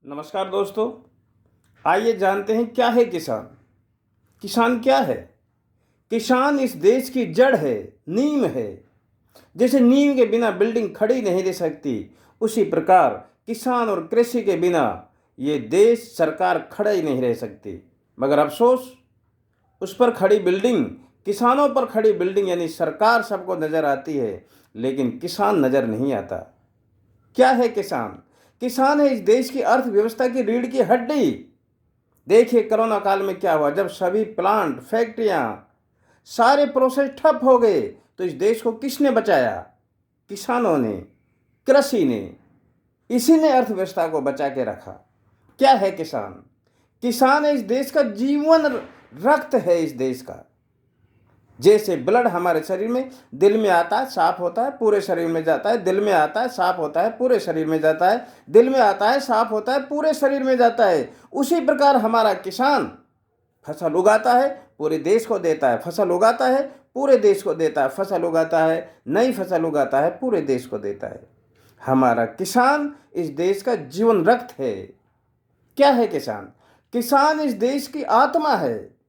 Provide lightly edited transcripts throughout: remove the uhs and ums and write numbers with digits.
नमस्कार दोस्तों। आइए जानते हैं क्या है किसान। किसान क्या है? किसान इस देश की जड़ है, नींव है। जैसे नींव के बिना बिल्डिंग खड़ी नहीं रह सकती, उसी प्रकार किसान और कृषि के बिना ये देश, सरकार खड़ा ही नहीं रह सकती। मगर अफसोस, उस पर खड़ी बिल्डिंग, किसानों पर खड़ी बिल्डिंग यानी सरकार सबको नजर आती है, लेकिन किसान नजर नहीं आता। क्या है किसान? किसान है इस देश की अर्थव्यवस्था की रीढ़ की हड्डी। देखिए कोरोना काल में क्या हुआ, जब सभी प्लांट, फैक्ट्रियां, सारे प्रोसेस ठप हो गए, तो इस देश को किसने बचाया? किसानों ने, कृषि ने। इसी ने अर्थव्यवस्था को बचा के रखा। क्या है किसान? किसान है इस देश का जीवन, रक्त है इस देश का। जैसे ब्लड हमारे शरीर में, दिल में आता है, साफ होता है, पूरे शरीर में जाता है, दिल में आता है, साफ होता है, पूरे शरीर में जाता है, दिल में आता है, साफ होता है, पूरे शरीर में जाता है। उसी प्रकार हमारा किसान फसल उगाता है, पूरे देश को देता है। फसल उगाता है, पूरे देश को देता है। फसल उगाता है, नई फसल उगाता है, पूरे देश को देता है। हमारा किसान इस देश का जीवन रक्त है। क्या है किसान? किसान इस देश की आत्मा है।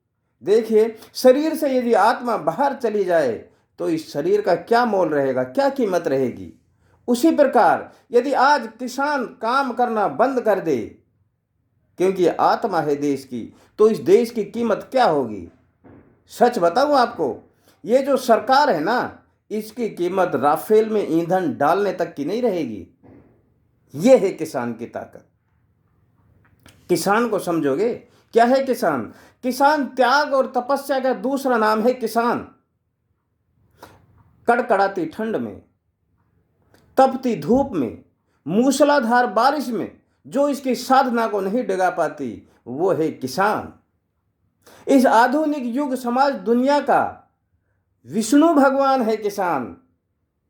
देखिए, शरीर से यदि आत्मा बाहर चली जाए तो इस शरीर का क्या मोल रहेगा, क्या कीमत रहेगी। उसी प्रकार यदि आज किसान काम करना बंद कर दे, क्योंकि आत्मा है देश की, तो इस देश की कीमत क्या होगी। सच बताऊं आपको, ये जो सरकार है ना, इसकी कीमत राफेल में ईंधन डालने तक की नहीं रहेगी। ये है किसान की ताकत। किसान को समझोगे? क्या है किसान? किसान त्याग और तपस्या का दूसरा नाम है किसान। कड़कड़ाती ठंड में, तपती धूप में, मूसलाधार बारिश में जो इसकी साधना को नहीं डगा पाती, वो है किसान। इस आधुनिक युग समाज दुनिया का विष्णु भगवान है किसान,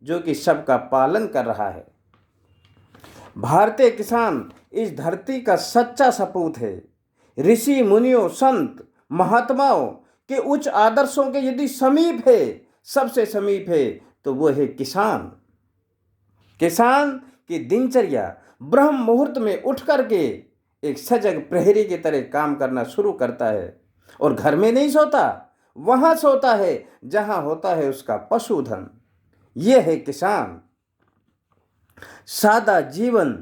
जो कि सबका पालन कर रहा है। भारतीय किसान इस धरती का सच्चा सपूत है। ऋषि मुनियों, संत महात्माओं के उच्च आदर्शों के यदि समीप है, सबसे समीप है, तो वो है किसान। किसान की दिनचर्या ब्रह्म मुहूर्त में उठ करके एक सजग प्रहरी की तरह काम करना शुरू करता है, और घर में नहीं सोता, वहां सोता है जहां होता है उसका पशुधन। यह है किसान। सादा जीवन,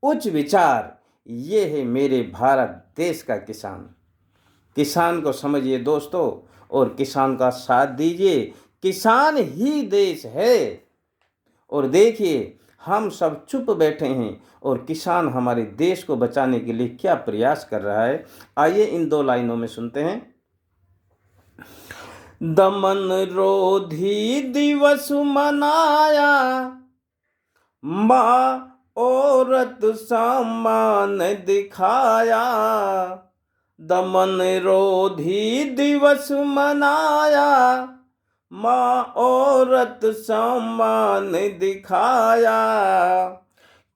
उच्च विचार, ये है मेरे भारत देश का किसान। किसान को समझिए दोस्तों, और किसान का साथ दीजिए। किसान ही देश है। और देखिए, हम सब चुप बैठे हैं और किसान हमारे देश को बचाने के लिए क्या प्रयास कर रहा है। आइए इन दो लाइनों में सुनते हैं। दमन रोधी दिवस मनाया, माँ औरत सम्मान दिखाया। दमन रोधी दिवस मनाया, माँ औरत सम्मान दिखाया।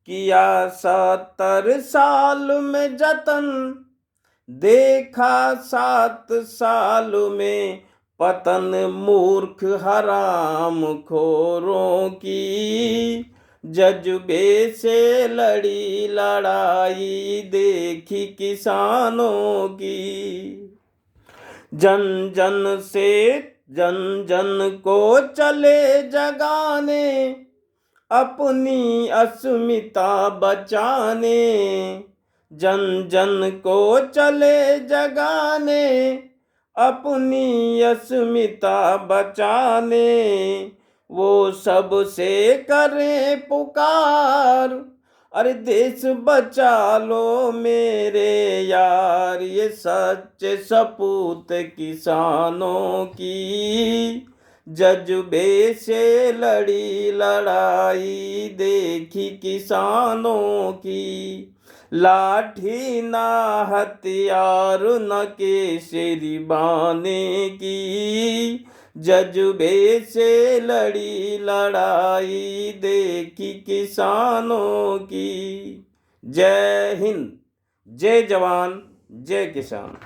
किया 70 साल में जतन, देखा 7 साल में पतन। मूर्ख हराम खोरों की, जज्बे से लड़ी लड़ाई देखी किसानों की। जन जन से जन जन को चले जगाने, अपनी अस्मिता बचाने। जन जन को चले जगाने, अपनी अस्मिता बचाने। वो सबसे करें पुकार, अरे देश बचा लो मेरे यार। ये सच्चे सपूत किसानों की, जज्बे से लड़ी लड़ाई देखी किसानों की। लाठी ना हथियार न केसरी बाने की, जज्बे से लड़ी लड़ाई देखी किसानों की। जय हिंद, जय जवान, जय किसान।